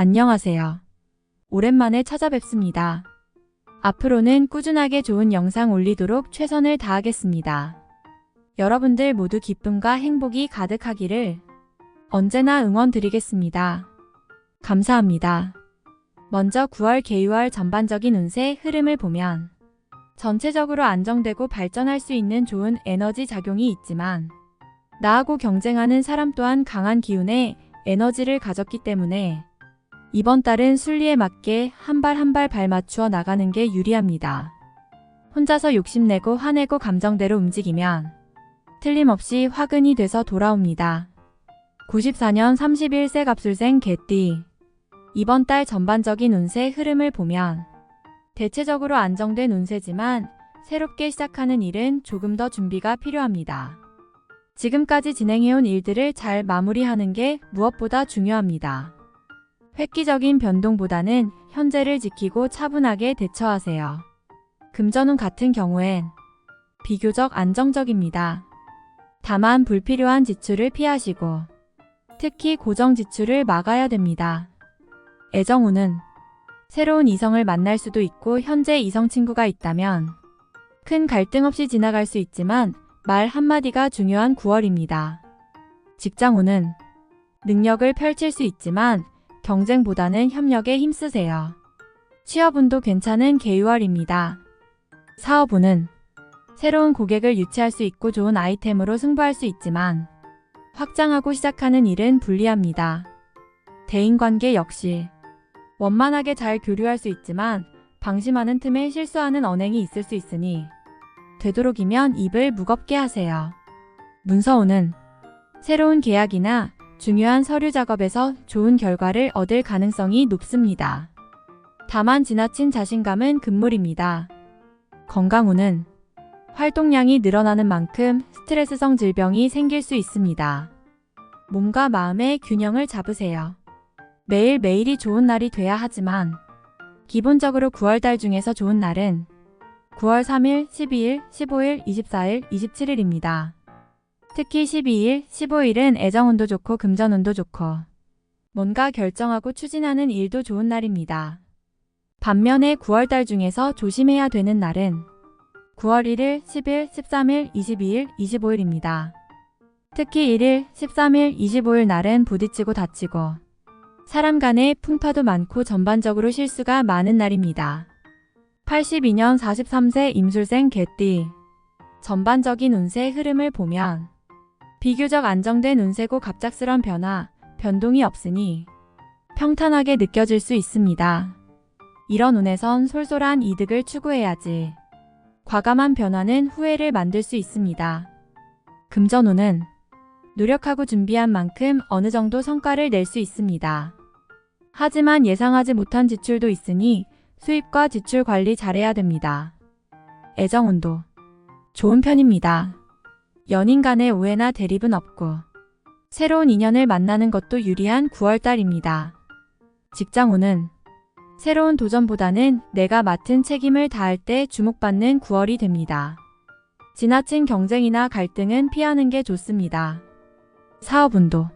안녕하세요. 오랜만에 찾아뵙습니다. 앞으로는 꾸준하게 좋은 영상 올리도록 최선을 다하겠습니다. 여러분들 모두 기쁨과 행복이 가득하기를 언제나 응원드리겠습니다. 감사합니다. 먼저 9월 개유월 전반적인 운세 흐름을 보면 전체적으로 안정되고 발전할 수 있는 좋은 에너지 작용이 있지만 나하고 경쟁하는 사람 또한 강한 기운의 에너지를 가졌기 때문에 이번 달은 순리에 맞게 한 발 한 발 맞추어 나가는 게 유리합니다. 혼자서 욕심내고 화내고 감정대로 움직이면 틀림없이 화근이 돼서 돌아옵니다. 94년 31세 갑술생 개띠. 이번 달 전반적인 운세 흐름을 보면 대체적으로 안정된 운세지만 새롭게 시작하는 일은 조금 더 준비가 필요합니다. 지금까지 진행해온 일들을 잘 마무리하는 게 무엇보다 중요합니다. 획기적인 변동보다는 현재를 지키고 차분하게 대처하세요. 금전운 같은 경우엔 비교적 안정적입니다. 다만 불필요한 지출을 피하시고 특히 고정 지출을 막아야 됩니다. 애정운은 새로운 이성을 만날 수도 있고 현재 이성 친구가 있다면 큰 갈등 없이 지나갈 수 있지만 말 한마디가 중요한 9월입니다. 직장운은 능력을 펼칠 수 있지만 경쟁보다는 협력에 힘쓰세요. 취업운도 괜찮은 개유월입니다. 사업운은 새로운 고객을 유치할 수 있고 좋은 아이템으로 승부할 수 있지만 확장하고 시작하는 일은 불리합니다. 대인관계 역시 원만하게 잘 교류할 수 있지만 방심하는 틈에 실수하는 언행이 있을 수 있으니 되도록이면 입을 무겁게 하세요. 문서운은 새로운 계약이나 중요한 서류 작업에서 좋은 결과를 얻을 가능성이 높습니다. 다만 지나친 자신감은 금물입니다. 건강운은 활동량이 늘어나는 만큼 스트레스성 질병이 생길 수 있습니다. 몸과 마음의 균형을 잡으세요. 매일매일이 좋은 날이 돼야 하지만 기본적으로 9월달 중에서 좋은 날은 9월 3일, 12일, 15일, 24일, 27일입니다. 특히 12일, 15일은 애정운도 좋고 금전운도 좋고 뭔가 결정하고 추진하는 일도 좋은 날입니다. 반면에 9월달 중에서 조심해야 되는 날은 9월 1일, 10일, 13일, 22일, 25일입니다. 특히 1일, 13일, 25일 날은 부딪히고 다치고 사람 간의 풍파도 많고 전반적으로 실수가 많은 날입니다. 82년 43세 임술생 개띠. 전반적인 운세 흐름을 보면 비교적 안정된 운세고 갑작스런 변화, 변동이 없으니 평탄하게 느껴질 수 있습니다. 이런 운에선 솔솔한 이득을 추구해야지 과감한 변화는 후회를 만들 수 있습니다. 금전운은 노력하고 준비한 만큼 어느 정도 성과를 낼 수 있습니다. 하지만 예상하지 못한 지출도 있으니 수입과 지출 관리 잘해야 됩니다. 애정운도 좋은 편입니다. 연인 간의 오해나 대립은 없고 새로운 인연을 만나는 것도 유리한 9월달입니다. 직장운은 새로운 도전보다는 내가 맡은 책임을 다할 때 주목받는 9월이 됩니다. 지나친 경쟁이나 갈등은 피하는 게 좋습니다. 사업운도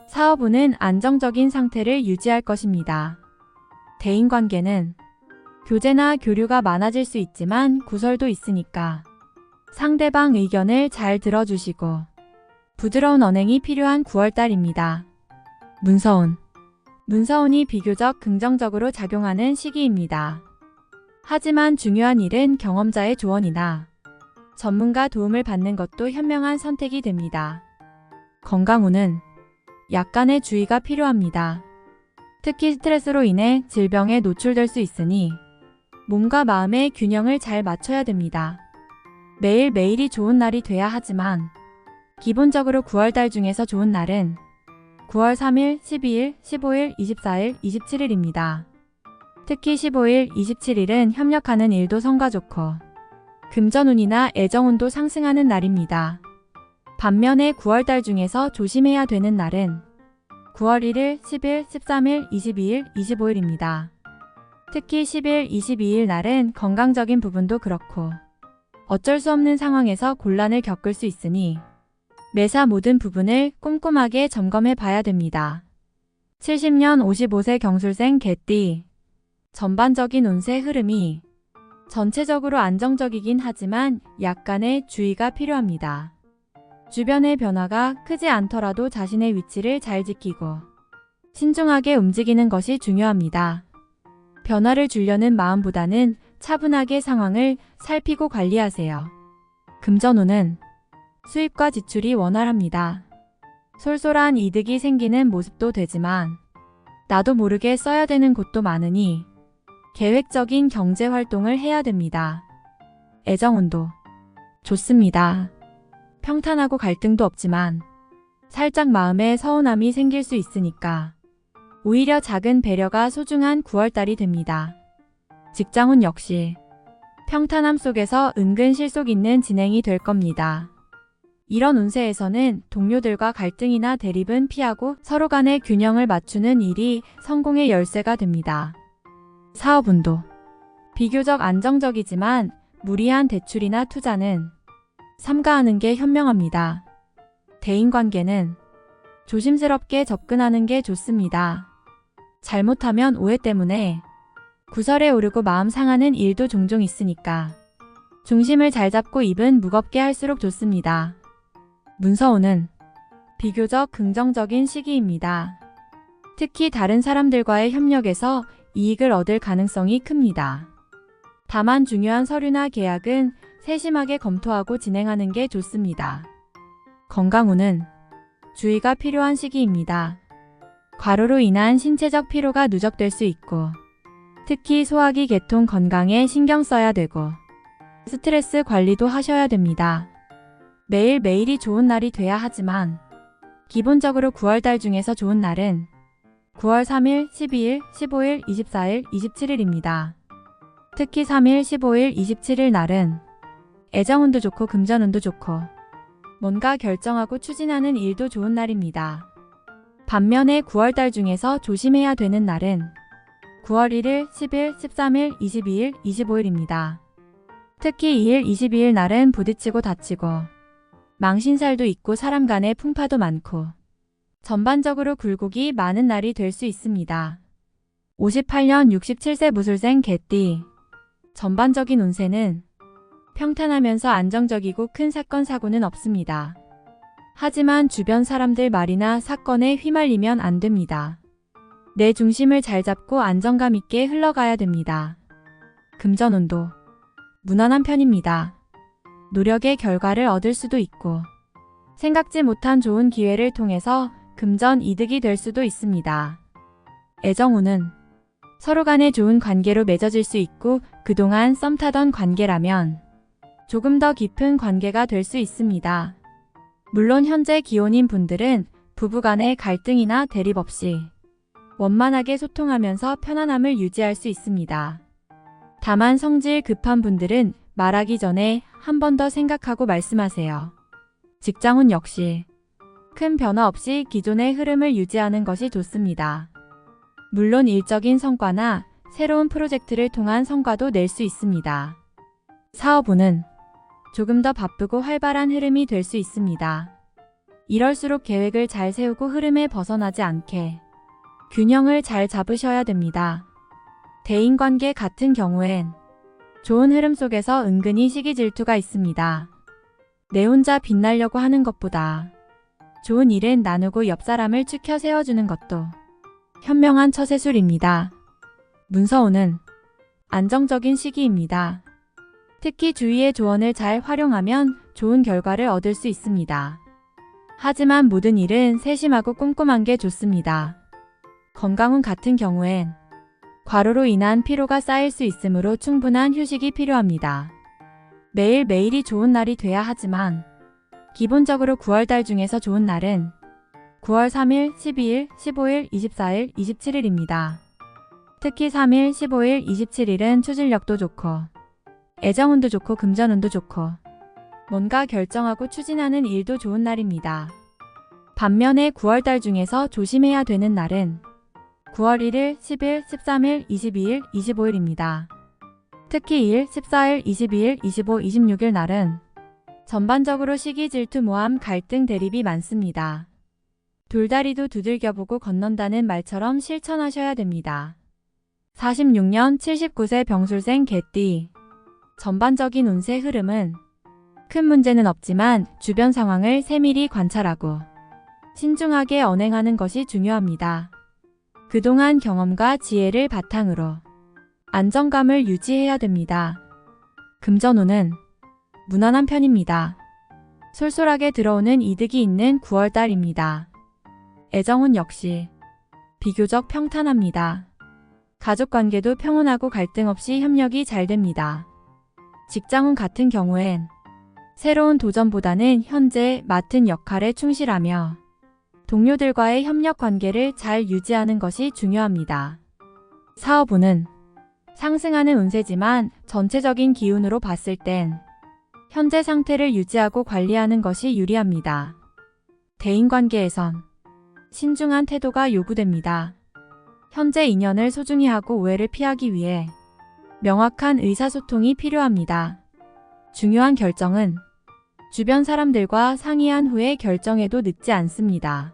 사업운은 안정적인 상태를 유지할 것입니다. 대인관계는 교제나 교류가 많아질 수 있지만 구설도 있으니까 상대방 의견을 잘 들어주시고 부드러운 언행이 필요한 9월달입니다. 문서운 문서운이 비교적 긍정적으로 작용하는 시기입니다. 하지만 중요한 일은 경험자의 조언이나 전문가 도움을 받는 것도 현명한 선택이 됩니다. 건강운은 약간의 주의가 필요합니다. 특히 스트레스로 인해 질병에 노출될 수 있으니 몸과 마음의 균형을 잘 맞춰야 됩니다. 매일매일이 좋은 날이 돼야 하지만 기본적으로 9월달 중에서 좋은 날은 9월 3일, 12일, 15일, 24일, 27일입니다. 특히 15일, 27일은 협력하는 일도 성과 좋고 금전운이나 애정운도 상승하는 날입니다. 반면에 9월달 중에서 조심해야 되는 날은 9월 1일, 10일, 13일, 22일, 25일입니다. 특히 10일, 22일 날은 건강적인 부분도 그렇고 어쩔 수 없는 상황에서 곤란을 겪을 수 있으니 매사 모든 부분을 꼼꼼하게 점검해 봐야 됩니다. 70년 55세 경술생 개띠. 전반적인 운세 흐름이 전체적으로 안정적이긴 하지만 약간의 주의가 필요합니다. 주변의 변화가 크지 않더라도 자신의 위치를 잘 지키고 신중하게 움직이는 것이 중요합니다. 변화를 주려는 마음보다는 차분하게 상황을 살피고 관리하세요. 금전운은 수입과 지출이 원활합니다. 솔솔한 이득이 생기는 모습도 되지만 나도 모르게 써야 되는 곳도 많으니 계획적인 경제 활동을 해야 됩니다. 애정운도 좋습니다. 평탄하고 갈등도 없지만 살짝 마음에 서운함이 생길 수 있으니까 오히려 작은 배려가 소중한 9월달이 됩니다. 직장운 역시 평탄함 속에서 은근 실속 있는 진행이 될 겁니다. 이런 운세에서는 동료들과 갈등이나 대립은 피하고 서로 간의 균형을 맞추는 일이 성공의 열쇠가 됩니다. 사업운도 비교적 안정적이지만 무리한 대출이나 투자는 삼가하는 게 현명합니다. 대인관계는 조심스럽게 접근하는 게 좋습니다. 잘못하면 오해 때문에 구설에 오르고 마음 상하는 일도 종종 있으니까 중심을 잘 잡고 입은 무겁게 할수록 좋습니다. 문서운은 비교적 긍정적인 시기입니다. 특히 다른 사람들과의 협력에서 이익을 얻을 가능성이 큽니다. 다만 중요한 서류나 계약은 세심하게 검토하고 진행하는 게 좋습니다. 건강운은 주의가 필요한 시기입니다. 과로로 인한 신체적 피로가 누적될 수 있고 특히 소화기 계통 건강에 신경 써야 되고 스트레스 관리도 하셔야 됩니다. 매일매일이 좋은 날이 돼야 하지만 기본적으로 9월달 중에서 좋은 날은 9월 3일, 12일, 15일, 24일, 27일입니다. 특히 3일, 15일, 27일 날은 애정운도 좋고 금전운도 좋고 뭔가 결정하고 추진하는 일도 좋은 날입니다. 반면에 9월달 중에서 조심해야 되는 날은 9월 1일, 10일, 13일, 22일, 25일입니다. 특히 2일, 22일 날은 부딪히고 다치고 망신살도 있고 사람 간의 풍파도 많고 전반적으로 굴곡이 많은 날이 될 수 있습니다. 58년 67세 무술생 개띠. 전반적인 운세는 평탄하면서 안정적이고 큰 사건 사고는 없습니다. 하지만 주변 사람들 말이나 사건에 휘말리면 안 됩니다. 내 중심을 잘 잡고 안정감 있게 흘러가야 됩니다. 금전운도 무난한 편입니다. 노력의 결과를 얻을 수도 있고 생각지 못한 좋은 기회를 통해서 금전 이득이 될 수도 있습니다. 애정운은 서로 간에 좋은 관계로 맺어질 수 있고 그동안 썸 타던 관계라면 조금 더 깊은 관계가 될 수 있습니다. 물론 현재 기혼인 분들은 부부간의 갈등이나 대립 없이 원만하게 소통하면서 편안함을 유지할 수 있습니다. 다만 성질 급한 분들은 말하기 전에 한 번 더 생각하고 말씀하세요. 직장운 역시 큰 변화 없이 기존의 흐름을 유지하는 것이 좋습니다. 물론 일적인 성과나 새로운 프로젝트를 통한 성과도 낼 수 있습니다. 사업운은 조금 더 바쁘고 활발한 흐름이 될 수 있습니다. 이럴수록 계획을 잘 세우고 흐름에 벗어나지 않게 균형을 잘 잡으셔야 됩니다. 대인관계 같은 경우엔 좋은 흐름 속에서 은근히 시기 질투가 있습니다. 내 혼자 빛나려고 하는 것보다 좋은 일은 나누고 옆 사람을 추켜 세워주는 것도 현명한 처세술입니다. 문서운은 안정적인 시기입니다. 특히 주위의 조언을 잘 활용하면 좋은 결과를 얻을 수 있습니다. 하지만 모든 일은 세심하고 꼼꼼한 게 좋습니다. 건강운 같은 경우엔 과로로 인한 피로가 쌓일 수 있으므로 충분한 휴식이 필요합니다. 매일매일이 좋은 날이 돼야 하지만 기본적으로 9월달 중에서 좋은 날은 9월 3일, 12일, 15일, 24일, 27일입니다. 특히 3일, 15일, 27일은 추진력도 좋고 애정운도 좋고 금전운도 좋고 뭔가 결정하고 추진하는 일도 좋은 날입니다. 반면에 9월달 중에서 조심해야 되는 날은 9월 1일, 10일, 13일, 22일, 25일입니다. 특히 2일, 14일, 22일, 25, 26일 날은 전반적으로 시기 질투 모함 갈등 대립이 많습니다. 돌다리도 두들겨보고 건넌다는 말처럼 실천하셔야 됩니다. 46년 79세 병술생 개띠. 전반적인 운세 흐름은 큰 문제는 없지만 주변 상황을 세밀히 관찰하고 신중하게 언행하는 것이 중요합니다. 그동안 경험과 지혜를 바탕으로 안정감을 유지해야 됩니다. 금전운은 무난한 편입니다. 솔솔하게 들어오는 이득이 있는 9월달입니다. 애정운 역시 비교적 평탄합니다. 가족관계도 평온하고 갈등 없이 협력이 잘 됩니다. 직장운 같은 경우엔 새로운 도전보다는 현재 맡은 역할에 충실하며 동료들과의 협력 관계를 잘 유지하는 것이 중요합니다. 사업운은 상승하는 운세지만 전체적인 기운으로 봤을 땐 현재 상태를 유지하고 관리하는 것이 유리합니다. 대인관계에선 신중한 태도가 요구됩니다. 현재 인연을 소중히 하고 오해를 피하기 위해 명확한 의사소통이 필요합니다. 중요한 결정은 주변 사람들과 상의한 후에 결정해도 늦지 않습니다.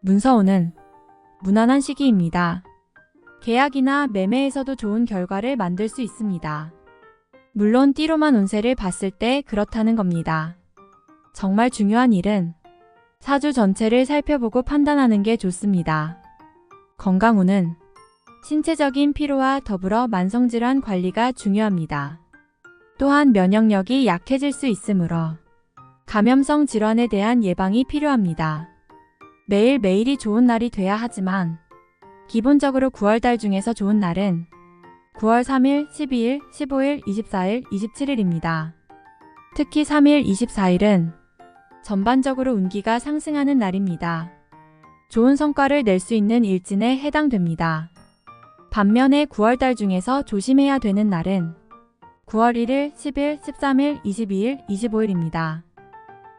문서운은 무난한 시기입니다. 계약이나 매매에서도 좋은 결과를 만들 수 있습니다. 물론 띠로만 운세를 봤을 때 그렇다는 겁니다. 정말 중요한 일은 사주 전체를 살펴보고 판단하는 게 좋습니다. 건강운은 신체적인 피로와 더불어 만성질환 관리가 중요합니다. 또한 면역력이 약해질 수 있으므로 감염성 질환에 대한 예방이 필요합니다. 매일매일이 좋은 날이 돼야 하지만 기본적으로 9월달 중에서 좋은 날은 9월 3일, 12일, 15일, 24일, 27일입니다. 특히 3일, 24일은 전반적으로 운기가 상승하는 날입니다. 좋은 성과를 낼 수 있는 일진에 해당됩니다. 반면에 9월달 중에서 조심해야 되는 날은 9월 1일, 10일, 13일, 22일, 25일입니다.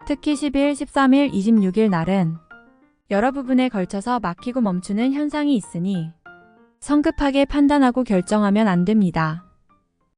특히 10일, 13일, 26일 날은 여러 부분에 걸쳐서 막히고 멈추는 현상이 있으니 성급하게 판단하고 결정하면 안 됩니다.